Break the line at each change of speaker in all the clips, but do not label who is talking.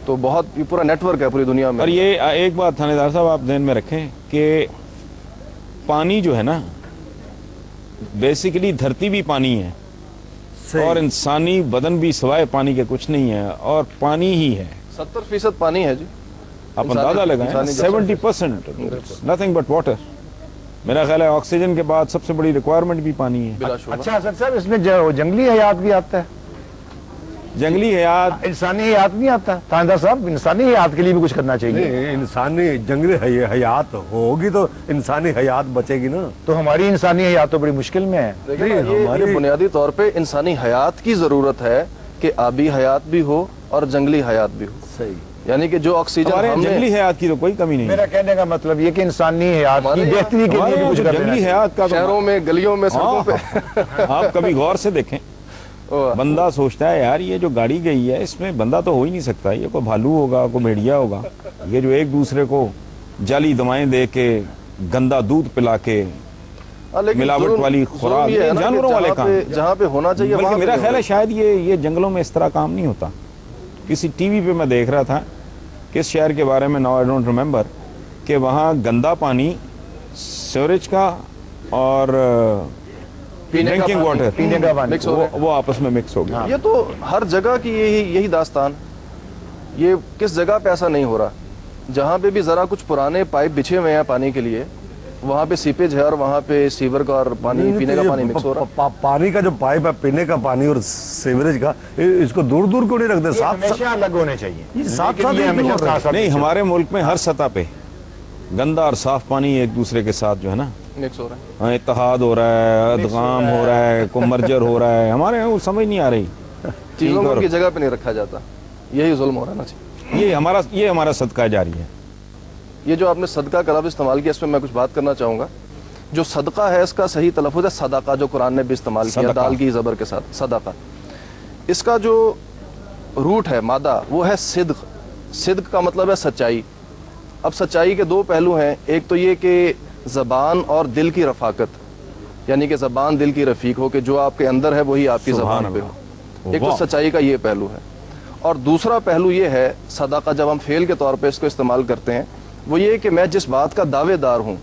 تو بہت یہ پورا نیٹ ورک ہے پوری دنیا میں.
اور یہ ایک بات تھانیدار صاحب آپ ذہن میں رکھیں کہ پانی جو ہے نا بیسیکلی دھرتی بھی پانی ہے اور انسانی بدن بھی سوائے پانی کے کچھ نہیں ہے اور پانی ہی ہے.
70% پانی ہے جی.
آپ اندازہ لگائیں 70% نتھنگ بٹ واٹر. میرا خیال ہے آکسیجن کے بعد سب سے بڑی ریکوائرمنٹ بھی پانی ہے.
اچھا حسن صاحب اس میں جنگلی حیات بھی آتا ہے؟
جنگلی حیات
انسانی حیات نہیں آتا تھانیدار صاحب؟ انسانی حیات کے لیے بھی کچھ کرنا چاہیے.
انسانی جنگلی حیات ہوگی تو انسانی حیات بچے گی نا.
تو ہماری انسانی حیات تو بڑی مشکل میں ہے.
یہ بنیادی طور پہ انسانی حیات کی ضرورت ہے کہ آبی حیات بھی ہو اور جنگلی حیات بھی ہو.
صحیح.
یعنی کہ جو آکسیجن
جنگلی حیات کی تو کوئی کمی نہیں.
میرا کہنے کا مطلب یہ کہ انسانی حیات کی بہتری کے لیے بھی کچھ کرنا.
جنگلی حیات کا
شہروں میں گلیوں میں سڑکوں پہ
آپ کبھی غور سے دیکھیں بندہ سوچتا ہے یار یہ جو گاڑی گئی ہے اس میں بندہ تو ہو ہی نہیں سکتا. یہ کوئی بھالو ہوگا کوئی بھیڑیا ہوگا. یہ جو ایک دوسرے کو جعلی دوائیں دے کے گندا دودھ پلا کے ملاوٹ والی خوراک جانوروں والے کام
جہاں پہ ہونا چاہیے.
بلکہ میرا خیال ہے شاید یہ جنگلوں میں اس طرح کام نہیں ہوتا. کسی ٹی وی پہ میں دیکھ رہا تھا کس شہر کے بارے میں ناؤ آئی ڈونٹ ریمبر کہ وہاں گندا پانی سیوریج کا اور ڈرنکنگ واٹر وہ آپس میں مکس ہو گیا.
یہ تو ہر جگہ کی یہی داستان. یہ کس جگہ پہ ایسا نہیں ہو رہا؟ جہاں پہ بھی ذرا کچھ پرانے پائپ بچھے ہوئے ہیں پانی کے لیے وہاں پہ سیپیج ہے اور وہاں پہ سیور کا اور پانی پینے کا پانی مکس ہو رہا ہے.
پانی کا جو پائپ ہے پینے کا پانی اور سیوریج کا اس کو دور دور کو نہیں رکھتے.
ہمیشہ الگ ہونے چاہیے.
ساتھ
نہیں ہمارے ملک میں ہر سطح پہ گندا اور صاف پانی ایک دوسرے کے ساتھ جو ہے نا
مکس ہو رہا ہے.
اتحاد ہو رہا ہے ادغام ہو رہا ہے کو مرجر ہو رہا ہے. ہمارے یہاں سمجھ نہیں آ رہی
چیزوں کو ان کی جگہ پہ نہیں رکھا جاتا. یہی ظلم ہو رہا نا جی.
یہ ہمارا صدقہ جاری ہے.
یہ جو آپ نے صدقہ کا لفظ استعمال کیا اس میں میں کچھ بات کرنا چاہوں گا. جو صدقہ ہے اس کا صحیح تلفظ ہے صدقہ جو قرآن نے بھی استعمال کیا دال کی زبر کے ساتھ صدقہ. اس کا جو روٹ ہے مادہ وہ ہے صدق. صدق کا مطلب ہے سچائی. اب سچائی کے دو پہلو ہیں. ایک تو یہ کہ زبان اور دل کی رفاقت یعنی کہ زبان دل کی رفیق ہو کہ جو آپ کے اندر ہے وہی آپ کی زبان پہ ہو. ایک تو سچائی کا یہ پہلو ہے. اور دوسرا پہلو یہ ہے صدقہ جب ہم فعل کے طور پہ اس کو استعمال کرتے ہیں وہ یہ کہ میں جس بات کا دعوے دار ہوں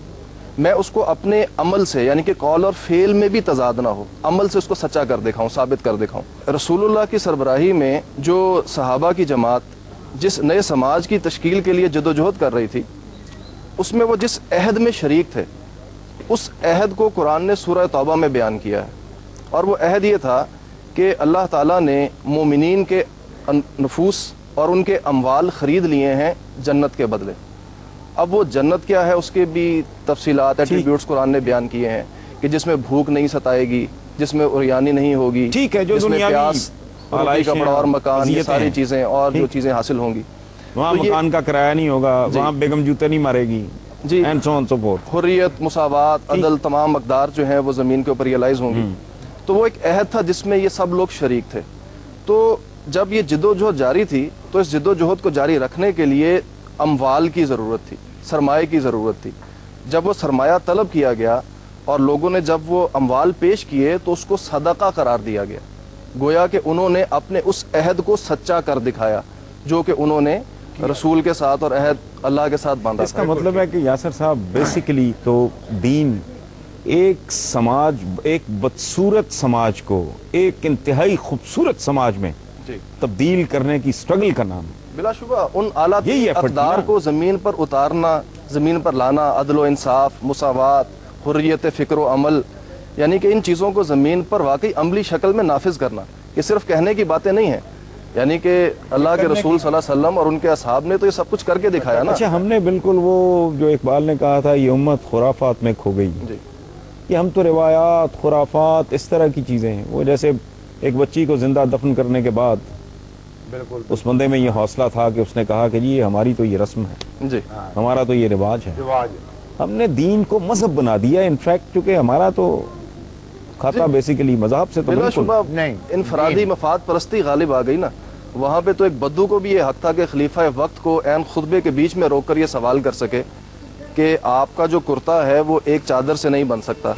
میں اس کو اپنے عمل سے یعنی کہ قول اور فعل میں بھی تضاد نہ ہو عمل سے اس کو سچا کر دکھاؤں ثابت کر دکھاؤں. رسول اللہ کی سربراہی میں جو صحابہ کی جماعت جس نئے سماج کی تشکیل کے لیے جدوجہد کر رہی تھی اس میں وہ جس عہد میں شریک تھے اس عہد کو قرآن نے سورہ توبہ میں بیان کیا ہے. اور وہ عہد یہ تھا کہ اللہ تعالیٰ نے مومنین کے نفوس اور ان کے اموال خرید لیے ہیں جنت کے بدلے. اب وہ جنت کیا ہے اس کے بھی تفصیلات ایٹریبیوٹس قرآن نے بیان کیے ہیں کہ جس میں بھوک نہیں ستائے گی جس میں عریانی نہیں ہوگی جس میں پیاس روٹی کپڑا اور مکان یہ ساری چیزیں اور جو چیزیں حاصل ہوں گی.
وہاں مکان کا کرایہ نہیں ہوگا وہاں بیگم جوتے نہیں مارے گی
جی.
حریت
مساوات عدل تمام اقدار جو ہیں وہ زمین کے اوپر ریئلائز ہوں گی. تو وہ ایک عہد تھا جس میں یہ سب لوگ شریک تھے. تو جب یہ جدوجہد جاری تھی تو اس جدوجہد کو جاری رکھنے کے لیے اموال کی ضرورت تھی سرمایہ کی ضرورت تھی. جب وہ سرمایہ طلب کیا گیا اور لوگوں نے جب وہ اموال پیش کیے تو اس کو صدقہ قرار دیا گیا. گویا کہ انہوں نے اپنے اس عہد کو سچا کر دکھایا جو کہ انہوں نے رسول کے ساتھ اور عہد اللہ کے ساتھ باندھا.
اس کا مطلب ہے کہ یاسر صاحب بیسیکلی تو دین ایک سماج ایک بدصورت سماج کو ایک انتہائی خوبصورت سماج میں تبدیل کرنے کی سٹرگل کا نام ہے.
بلا شبہ ان اعلیٰ اقدار کو زمین پر اتارنا زمین پر لانا عدل و انصاف مساوات حریت فکر و عمل یعنی کہ ان چیزوں کو زمین پر واقعی عملی شکل میں نافذ کرنا. یہ صرف کہنے کی باتیں نہیں ہیں یعنی کہ اللہ کے رسول صلی اللہ علیہ وسلم اور ان کے اصحاب نے تو یہ سب کچھ کر کے دکھایا نا.
اچھا ہم نے بالکل وہ جو اقبال نے کہا تھا یہ امت خرافات میں کھو گئی. یہ ہم تو روایات خرافات اس طرح کی چیزیں ہیں. وہ جیسے ایک بچی کو زندہ دفن کرنے کے بعد بالکل اس بندے میں یہ حوصلہ تھا کہ اس نے کہا کہ جی ہماری تو یہ رسم ہے جی ہمارا تو یہ رواج ہے. ہم نے دین کو مذہب بنا دیا انفیکٹ کیونکہ ہمارا تو کھاتا بیسیکلی مذہب سے تو بالکل
نہیں انفرادی مفاد پرستی غالب آ گئی نا. وہاں پہ تو ایک بدو کو بھی یہ حق تھا کہ خلیفہ وقت کو عین خطبے کے بیچ میں روک کر یہ سوال کر سکے کہ آپ کا جو کرتا ہے وہ ایک چادر سے نہیں بن سکتا